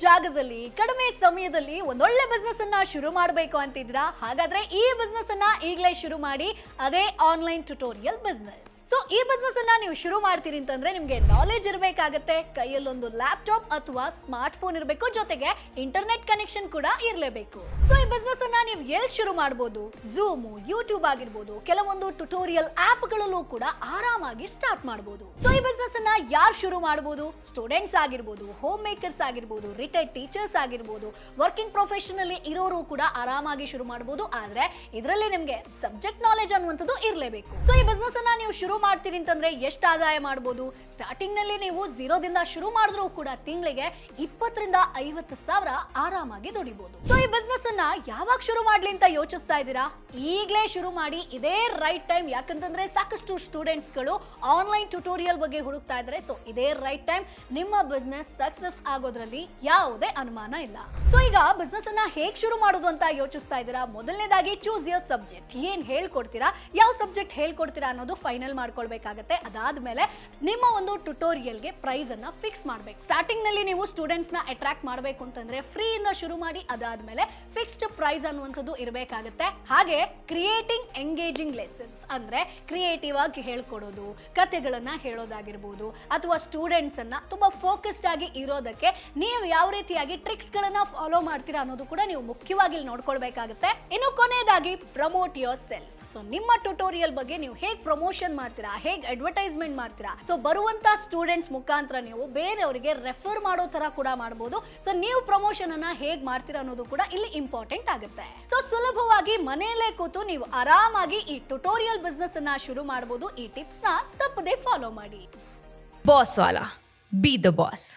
ಜಾಗದಲ್ಲಿ ಕಡಿಮೆ ಸಮಯದಲ್ಲಿ ಒಂದೊಳ್ಳೆ ಬಿಸ್ನೆಸ್ ಅನ್ನ ಶುರು ಮಾಡಬೇಕು ಅಂತಿದ್ದೀರಾ? ಹಾಗಾದ್ರೆ ಈ ಬಿಸ್ನೆಸ್ ಅನ್ನ ಈಗಲೇ ಶುರು ಮಾಡಿ. ಅದೇ ಆನ್ಲೈನ್ ಟ್ಯುಟೋರಿಯಲ್ ಬಿಸ್ನೆಸ್. ಸೊ ಈ ಬಿಸ್ನೆಸ್ ಅನ್ನ ನೀವು ಶುರು ಮಾಡ್ತೀರಿ ಅಂತಂದ್ರೆ ನಿಮಗೆ ನಾಲೆಜ್ ಇರಬೇಕಾಗತ್ತೆ. ಕೈಯಲ್ಲೊಂದು ಲ್ಯಾಪ್ಟಾಪ್ ಅಥವಾ ಸ್ಮಾರ್ಟ್ ಫೋನ್ ಇರಬೇಕು, ಜೊತೆಗೆ ಇಂಟರ್ನೆಟ್ ಕನೆಕ್ಷನ್ ಕೂಡ ಇರಲೇಬೇಕು. ಸೊ ಈ ಬಿಸ್ನೆಸ್ ಅನ್ನ ನೀವು ಎಲ್ಲಿ ಶುರು ಮಾಡಬಹುದು? ಝೂಮ್, ಯೂಟ್ಯೂಬ್ ಆಗಿರ್ಬೋದು, ಕೆಲವೊಂದು ಟ್ಯುಟೋರಿಯಲ್ ಆಪ್ ಗಳಲ್ಲೂ ಕೂಡ ಆರಾಮಾಗಿ ಸ್ಟಾರ್ಟ್ ಮಾಡಬಹುದು. ಸೊ ಈ ಬಿಸ್ನೆಸ್ ಅನ್ನ ಯಾರು ಶುರು ಮಾಡಬಹುದು? ಸ್ಟೂಡೆಂಟ್ಸ್ ಆಗಿರ್ಬೋದು, ಹೋಮ್ ಮೇಕರ್ಸ್ ಆಗಿರ್ಬೋದು, ರಿಟೈರ್ಡ್ ಟೀಚರ್ಸ್ ಆಗಿರ್ಬೋದು, ವರ್ಕಿಂಗ್ ಪ್ರೊಫೆಷನಲ್ ಇರೋರು ಕೂಡ ಆರಾಮಾಗಿ ಶುರು ಮಾಡಬಹುದು. ಆದ್ರೆ ಇದರಲ್ಲಿ ನಿಮಗೆ ಸಬ್ಜೆಕ್ಟ್ ನಾಲೆಜ್ ಅನ್ನುವಂಥದ್ದು ಇರಲೇಬೇಕು. ಸೊ ಈ ಬಿಸ್ನೆಸ್ ಅನ್ನ ನೀವು ಶುರು ಮಾಡ್ತೀರಿ ಅಂತಂದ್ರೆ ಎಷ್ಟು ಆದಾಯ ಮಾಡಬಹುದು? ಸ್ಟಾರ್ಟಿಂಗ್ ನಲ್ಲಿ ನೀವು ಝೀರೋದಿಂದ ಶುರು ಮಾಡಿದ್ರು ಕೂಡ ತಿಂಗಳಿಗೆ 20 ರಿಂದ 50 ಸಾವಿರ ಆರಾಮಾಗಿ ದುಡಿಬಹುದು. ಸೊ ಈ ಬಿಸ್ನೆಸ್ ಅನ್ನ ಯಾವಾಗ ಶುರು ಮಾಡ್ಲಿ ಅಂತ ಯೋಚಿಸ್ತಾ ಇದ್ದೀರಾ? ಈಗಲೇ ಶುರು ಮಾಡಿ. ಇದೇ ರೈಟ್ ಟೈಮ್. ಯಾಕಂತಂದ್ರೆ ಸಾಕಷ್ಟು ಸ್ಟೂಡೆಂಟ್ಸ್ ಗಳು ಆನ್ಲೈನ್ ಟ್ಯುಟೋರಿಯಲ್ ಬಗ್ಗೆ ಹುಡುಕ್ತಾ ಇದ್ದಾರೆ. ಸೊ ಇದೇ ರೈಟ್ ಟೈಮ್. ನಿಮ್ಮ ಬಿಸ್ನೆಸ್ ಸಕ್ಸಸ್ ಆಗೋದ್ರಲ್ಲಿ ಯಾವುದೇ ಅನುಮಾನ ಇಲ್ಲ. ಸೊ ಈಗ ಬಿಸ್ನೆಸ್ ಅನ್ನ ಹೇಗೆ ಶುರು ಮಾಡೋದು ಅಂತ ಯೋಚಿಸ್ತಾ ಇದ್ದೀರಾ? ಮೊದಲನೇದಾಗಿ ಚೂಸ್ ಯುವರ್ ಸಬ್ಜೆಕ್ಟ್. ಏನ್ ಹೇಳ್ಕೊಡ್ತೀರಾ, ಯಾವ ಸಬ್ಜೆಕ್ಟ್ ಹೇಳ್ಕೊಡ್ತೀರಾ ಅನ್ನೋದು ಫೈನಲ್ ಮಾಡ್ಕೊಳ್ಬೇಕಾಗತ್ತೆ. ಅದಾದ್ಮೇಲೆ ನಿಮ್ಮ ಒಂದು ಟ್ಯುಟೋರಿಯಲ್ಗೆ ಪ್ರೈಸ್ ಅನ್ನ ಫಿಕ್ಸ್ ಮಾಡ್ಬೇಕು. ಸ್ಟಾರ್ಟಿಂಗ್ ನಲ್ಲಿ ನೀವು ಸ್ಟೂಡೆಂಟ್ಸ್ ನ ಅಟ್ರಾಕ್ಟ್ ಮಾಡಬೇಕು ಅಂತಂದ್ರೆ ಫ್ರೀ ಇಂದ ಶುರು ಮಾಡಿ. ಅದಾದ್ಮೇಲೆ ಫಿಕ್ಸ್ಡ್ ಪ್ರೈಸ್ ಅನ್ನುವಂಥದ್ದು ಇರಬೇಕಾಗತ್ತೆ. ಹಾಗೆ ಕ್ರಿಯೇಟಿಂಗ್ ಎಂಗೇಜಿಂಗ್ ಲೆಸನ್ಸ್ ಅಂದ್ರೆ ಕ್ರಿಯೇಟಿವ್ ಆಗಿ ಹೇಳ್ಕೊಡೋದು, ಕಥೆಗಳನ್ನ ಹೇಳೋದಾಗಿರ್ಬೋದು, ಅಥವಾ ಸ್ಟೂಡೆಂಟ್ಸ್ ಅನ್ನ ತುಂಬಾ ಫೋಕಸ್ಡ್ ಆಗಿ ಇರೋದಕ್ಕೆ ನೀವು ಯಾವ ರೀತಿಯಾಗಿ ಟ್ರಿಕ್ಸ್ ಗಳನ್ನ ಫಾಲೋ ಮಾಡ್ತೀರಾ ಅನ್ನೋದು ಕೂಡ ನೀವು ಮುಖ್ಯವಾಗಿ ನೋಡ್ಕೊಳ್ಬೇಕಾಗತ್ತೆ. ಇನ್ನು ಕೊನೆಯದಾಗಿ ಪ್ರಮೋಟ್ ಯುವರ್ ಸೆಲ್ಫ್. ಸೊ ನಿಮ್ಮ ಟ್ಯುಟೋರಿಯಲ್ ಬಗ್ಗೆ ನೀವು ಹೇಗೆ ಪ್ರಮೋಷನ್ ಮಾಡ್ತೀರಾ, ಹೇಗೆ ಅಡ್ವರ್ಟೈಸ್ಮೆಂಟ್ ಮಾಡ್ತೀರಾ, ಸೊ ಬರುವಂತ ಸ್ಟೂಡೆಂಟ್ಸ್ ಮುಖಾಂತರ ನೀವು ಬೇರೆಯವರಿಗೆ ರೆಫರ್ ಮಾಡೋ ತರ ಕೂಡ ಮಾಡಬಹುದು. ಸೊ ನೀವು ಪ್ರಮೋಷನ್ ಅನ್ನ ಹೇಗೆ ಮಾಡ್ತೀರಾ ಅನ್ನೋದು ಕೂಡ ಇಲ್ಲಿ ಇಂಪಾರ್ಟೆಂಟ್ ಆಗುತ್ತೆ. ಸೊ ಸುಲಭವಾಗಿ ಮನೆಯಲ್ಲೇ ಕೂತು ನೀವು ಆರಾಮಾಗಿ ಈ ಟ್ಯುಟೋರಿಯಲ್ ಬಿಸ್ನೆಸ್ ಅನ್ನ ಶುರು ಮಾಡಬಹುದು. ಈ ಟಿಪ್ಸ್ ನ ತಪ್ಪದೆ ಫಾಲೋ ಮಾಡಿ. Boss Vala, B the boss.